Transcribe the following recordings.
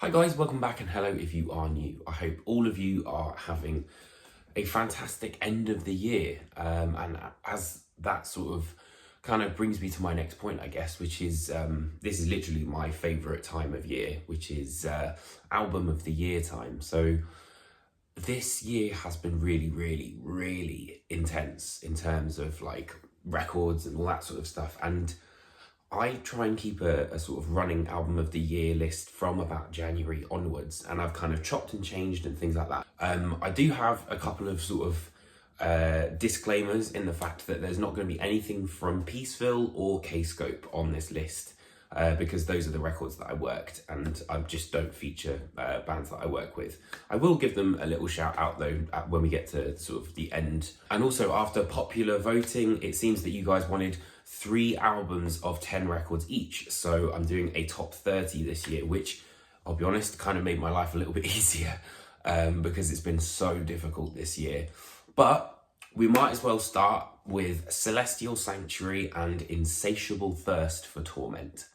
Hi guys, welcome back and hello if you are new. I hope all of you are having a fantastic end of the year. And as that sort of kind of brings me to my next point, I guess, which is this is literally my favourite time of year, which is album of the year time. So this year has been really intense in terms of like records and all that sort of stuff. And I try and keep a sort of running album of the year list from about January onwards, and I've kind of chopped and changed and things like that. I do have a couple of sort of disclaimers in the fact that there's not going to be anything from Peaceville or K-Scope on this list because those are the records that I worked, and I just don't feature bands that I work with. I will give them a little shout out though when we get to sort of the end. And also after popular voting, it seems that you guys wanted 3 albums of 10 records each. So I'm doing a top 30 this year, which I'll be honest, kind of made my life a little bit easier because it's been so difficult this year. But we might as well start with Celestial Sanctuary and Insatiable Thirst for Torment.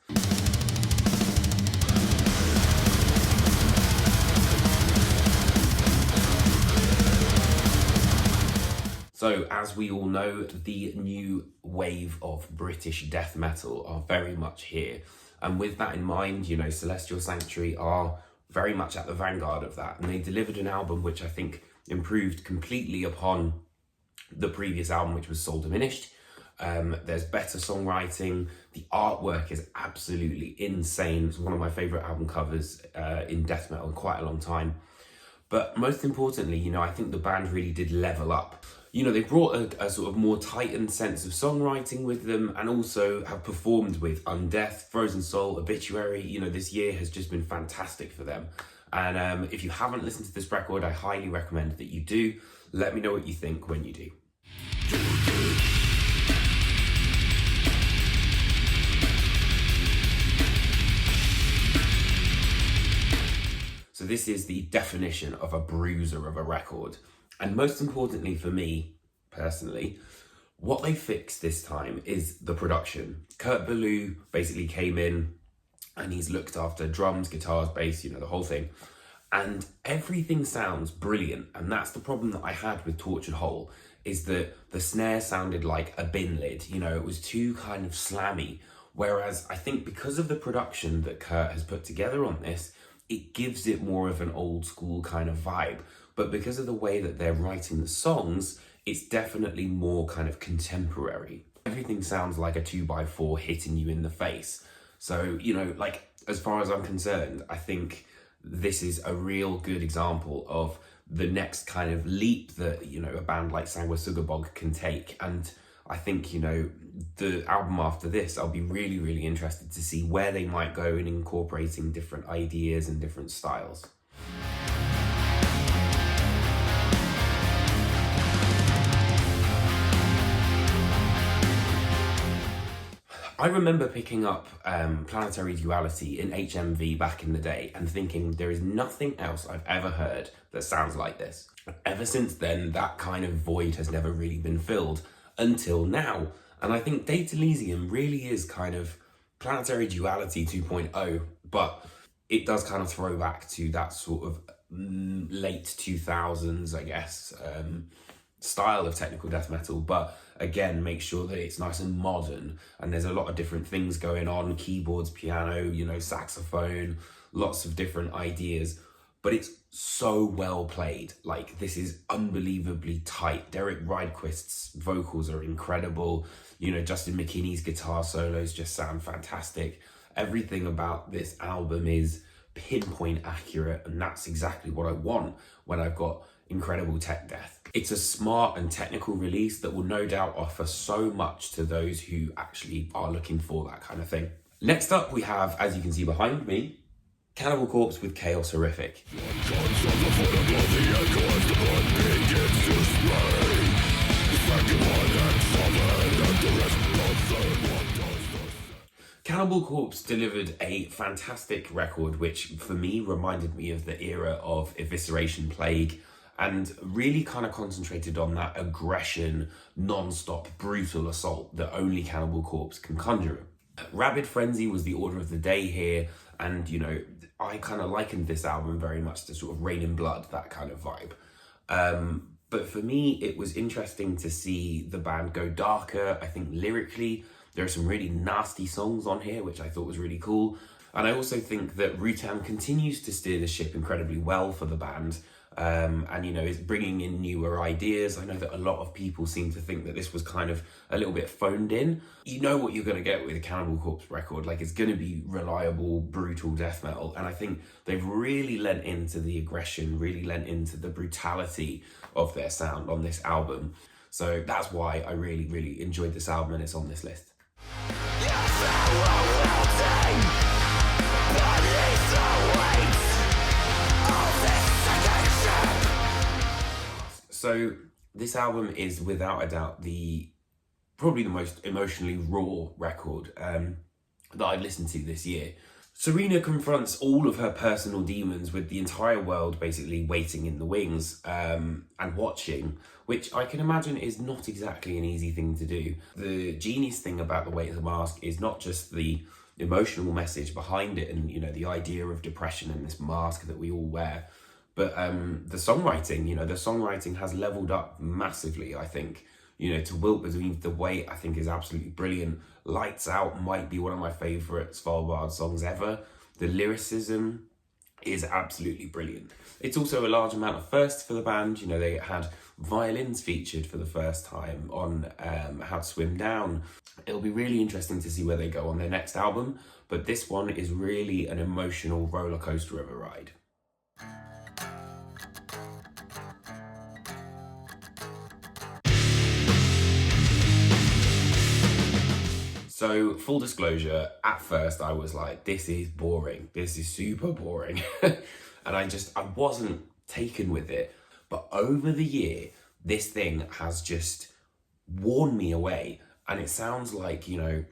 So, as we all know, the new wave of British death metal are very much here. And with that in mind, you know, Celestial Sanctuary are very much at the vanguard of that. And they delivered an album which I think improved completely upon the previous album, which was Soul Diminished. There's better songwriting. The artwork is absolutely insane. It's one of my favourite album covers in death metal in quite a long time. But most importantly, you know, I think the band really did level up. You know, they brought a sort of more tightened sense of songwriting with them, and also have performed with Undeath, Frozen Soul, Obituary. You know, this year has just been fantastic for them. And if you haven't listened to this record, I highly recommend that you do. Let me know what you think when you do. So this is the definition of a bruiser of a record. And most importantly for me, personally, what they fixed this time is the production. Kurt Ballou basically came in and he's looked after drums, guitars, bass, you know, the whole thing. And everything sounds brilliant. And that's the problem that I had with Tortured Whole, is that the snare sounded like a bin lid. You know, it was too kind of slammy. Whereas I think because of the production that Kurt has put together on this, it gives it more of an old school kind of vibe. But because of the way that they're writing the songs, it's definitely more kind of contemporary. Everything sounds like a 2x4 hitting you in the face. So, you know, like, as far as I'm concerned, I think this is a real good example of the next kind of leap that, you know, a band like Sanguisugabog can take. And I think, you know, the album after this, I'll be really interested to see where they might go in incorporating different ideas and different styles. I remember picking up Planetary Duality in HMV back in the day and thinking there is nothing else I've ever heard that sounds like this. Ever since then, that kind of void has never really been filled until now. And I think Data Elysium really is kind of Planetary Duality 2.0, but it does kind of throw back to that sort of late 2000s, I guess, style of technical death metal, but again, make sure that it's nice and modern, and there's a lot of different things going on, keyboards, piano, you know, saxophone, lots of different ideas, but it's so well played. Like, this is unbelievably tight. Derek Rydquist's vocals are incredible. You know, Justin McKinney's guitar solos just sound fantastic. Everything about this album is pinpoint accurate, and that's exactly what I want when I've got incredible tech death. It's a smart and technical release that will no doubt offer so much to those who actually are looking for that kind of thing. Next up, we have, as you can see behind me, Cannibal Corpse with Chaos Horrific. Cannibal Corpse delivered a fantastic record, which for me reminded me of the era of Evisceration Plague, and really kind of concentrated on that aggression, non-stop, brutal assault that only Cannibal Corpse can conjure. Rabid Frenzy was the order of the day here, And, you know, I kind of likened this album very much to sort of Rain in Blood, that kind of vibe. But for me, it was interesting to see the band go darker. I think lyrically, there are some really nasty songs on here, which I thought was really cool. And I also think that Rutan continues to steer the ship incredibly well for the band. And, you know, is bringing in newer ideas. I know that a lot of people seem to think that this was kind of a little bit phoned in. You know what you're going to get with a Cannibal Corpse record. Like, it's going to be reliable, brutal death metal. And I think they've really lent into the aggression, really lent into the brutality of their sound on this album. So that's why I really, really enjoyed this album, and it's on this list. So this album is without a doubt probably the most emotionally raw record that I've listened to this year. Serena confronts all of her personal demons with the entire world basically waiting in the wings and watching, which I can imagine is not exactly an easy thing to do. The genius thing about The Weight of the Mask is not just the emotional message behind it and, you know, the idea of depression and this mask that we all wear, but the songwriting has leveled up massively, I think. You know, To Wilt Beneath the Weight, I think, is absolutely brilliant. Lights Out might be one of my favourite Svalbard songs ever. The lyricism is absolutely brilliant. It's also a large amount of firsts for the band. You know, they had violins featured for the first time on How to Swim Down. It'll be really interesting to see where they go on their next album, but this one is really an emotional roller coaster of a ride. So, full disclosure, at first I was like, this is boring. This is super boring. And I wasn't taken with it. But over the year, this thing has just worn me away. And it sounds like, you know,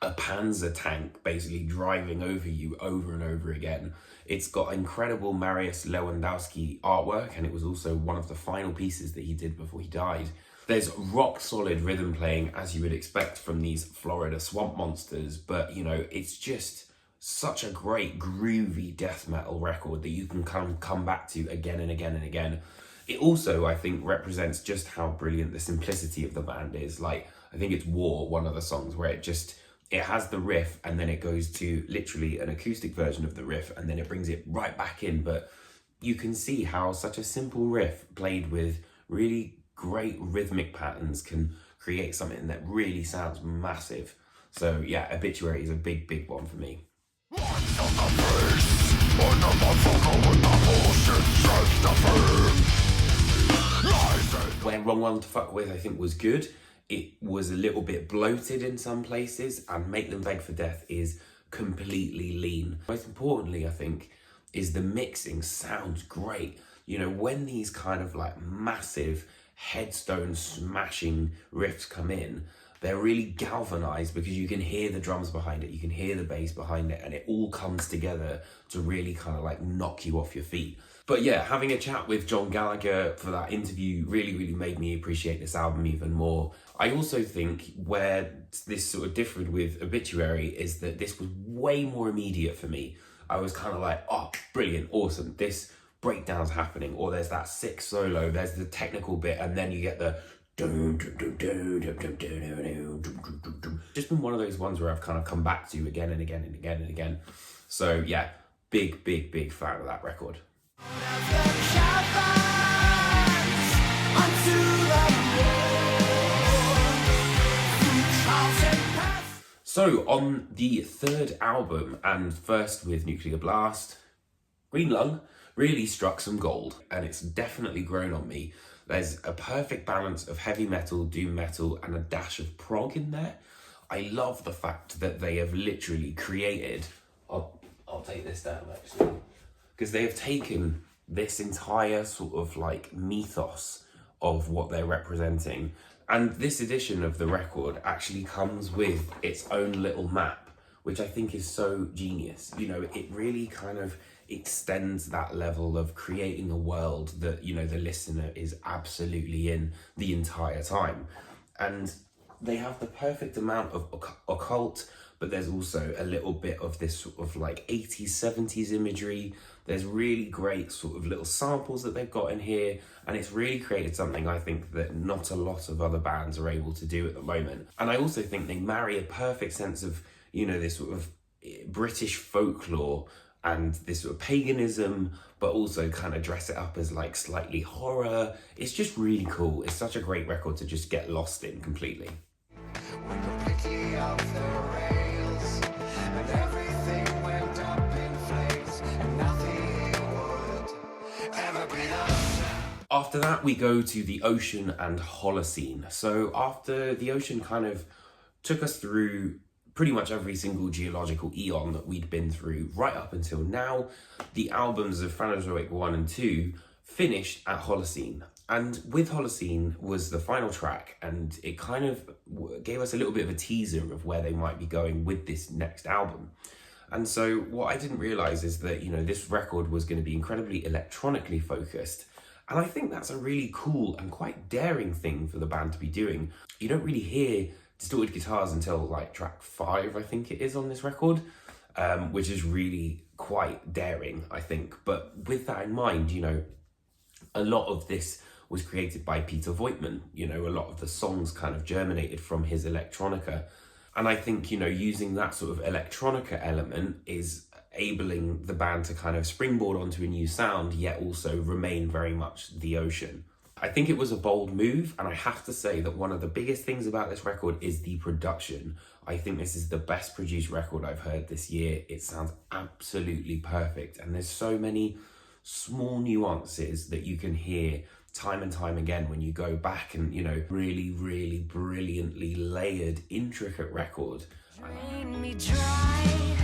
a Panzer tank basically driving over you over and over again. It's got incredible Mariusz Lewandowski artwork, and it was also one of the final pieces that he did before he died. There's rock solid rhythm playing, as you would expect from these Florida swamp monsters, but, you know, it's just such a great groovy death metal record that you can come back to again and again and again. It also, I think, represents just how brilliant the simplicity of the band is. Like, I think it's War, one of the songs, where it has the riff and then it goes to literally an acoustic version of the riff and then it brings it right back in. But you can see how such a simple riff played with really great rhythmic patterns can create something that really sounds massive. So yeah, Obituary is a big, big one for me. When Wrong One to Fuck With, I think, was good. It was a little bit bloated in some places, and Make Them Beg for Death is completely lean. Most importantly, I think, is the mixing sounds great. You know, when these kind of like massive headstone smashing riffs come in, they're really galvanized because you can hear the drums behind it, you can hear the bass behind it, and it all comes together to really kind of like knock you off your feet. But yeah, having a chat with John Gallagher for that interview really, really made me appreciate this album even more. I also think where this sort of differed with Obituary is that this was way more immediate for me. I was kind of like, oh, brilliant, awesome, this breakdown's happening, or there's that sick solo, there's the technical bit, and then you get the just been one of those ones where I've kind of come back to again and again and again and again. So yeah, big, big, big fan of that record. So on the third album, and first with Nuclear Blast, Green Lung really struck some gold, and it's definitely grown on me. There's a perfect balance of heavy metal, doom metal, and a dash of prog in there. I love the fact that they have literally created, I'll take this down actually, because they have taken this entire sort of like mythos of what they're representing. And this edition of the record actually comes with its own little map, which I think is so genius. You know, it really kind of extends that level of creating a world that, you know, the listener is absolutely in the entire time. And they have the perfect amount of occult, but there's also a little bit of this sort of like 80s, 70s imagery. There's really great sort of little samples that they've got in here, and it's really created something I think that not a lot of other bands are able to do at the moment. And I also think they marry a perfect sense of, you know, this sort of British folklore and this sort of paganism, but also kind of dress it up as like slightly horror. It's just really cool. It's such a great record to just get lost in completely. When completely off the rails, and everything went up in flames, and nothing would ever be enough. After that, we go to the Ocean and Holocene. So after the Ocean kind of took us through pretty much every single geological eon that we'd been through right up until now, the albums of Phanerozoic 1 and 2 finished at Holocene. And with Holocene was the final track, and it kind of gave us a little bit of a teaser of where they might be going with this next album. And so what I didn't realize is that, you know, this record was going to be incredibly electronically focused. And I think that's a really cool and quite daring thing for the band to be doing. You don't really hear distorted guitars until like track 5, I think it is, on this record, which is really quite daring, I think. But with that in mind, you know, a lot of this was created by Peter Voigtman. You know, a lot of the songs kind of germinated from his electronica. And I think, you know, using that sort of electronica element is enabling the band to kind of springboard onto a new sound, yet also remain very much the Ocean. I think it was a bold move, and I have to say that one of the biggest things about this record is the production. I think this is the best produced record I've heard this year. It sounds absolutely perfect, and there's so many small nuances that you can hear time and time again when you go back, and, you know, really, really brilliantly layered, intricate record. Drain me dry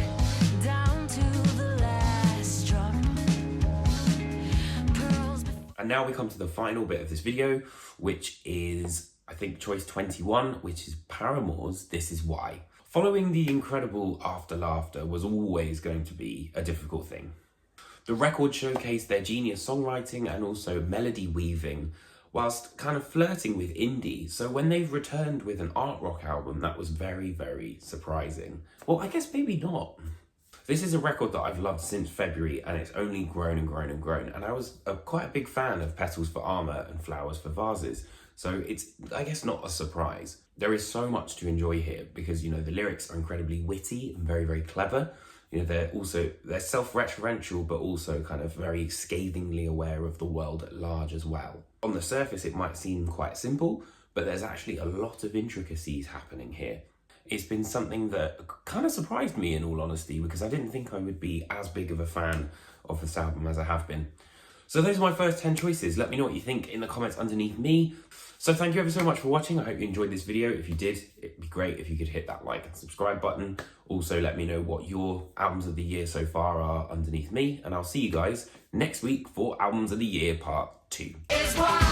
down to the last drop. And now we come to the final bit of this video, which is, I think, choice 21, which is Paramore's This Is Why. Following the incredible After Laughter was always going to be a difficult thing. The record showcased their genius songwriting and also melody weaving, whilst kind of flirting with indie. So when they've returned with an art rock album, that was very, very surprising. Well, I guess maybe not. This is a record that I've loved since February, and it's only grown and grown and grown. And I was quite a big fan of Petals for Armour and Flowers for Vases. So it's, I guess, not a surprise. There is so much to enjoy here because, you know, the lyrics are incredibly witty and very, very clever. You know, they're self-referential, but also kind of very scathingly aware of the world at large as well. On the surface, it might seem quite simple, but there's actually a lot of intricacies happening here. It's been something that kind of surprised me, in all honesty, because I didn't think I would be as big of a fan of this album as I have been. So those are my first 10 choices. Let me know what you think in the comments underneath me. So thank you ever so much for watching. I hope you enjoyed this video. If you did, it'd be great if you could hit that like and subscribe button. Also, let me know what your albums of the year so far are underneath me. And I'll see you guys next week for Albums of the Year Part 2. It's why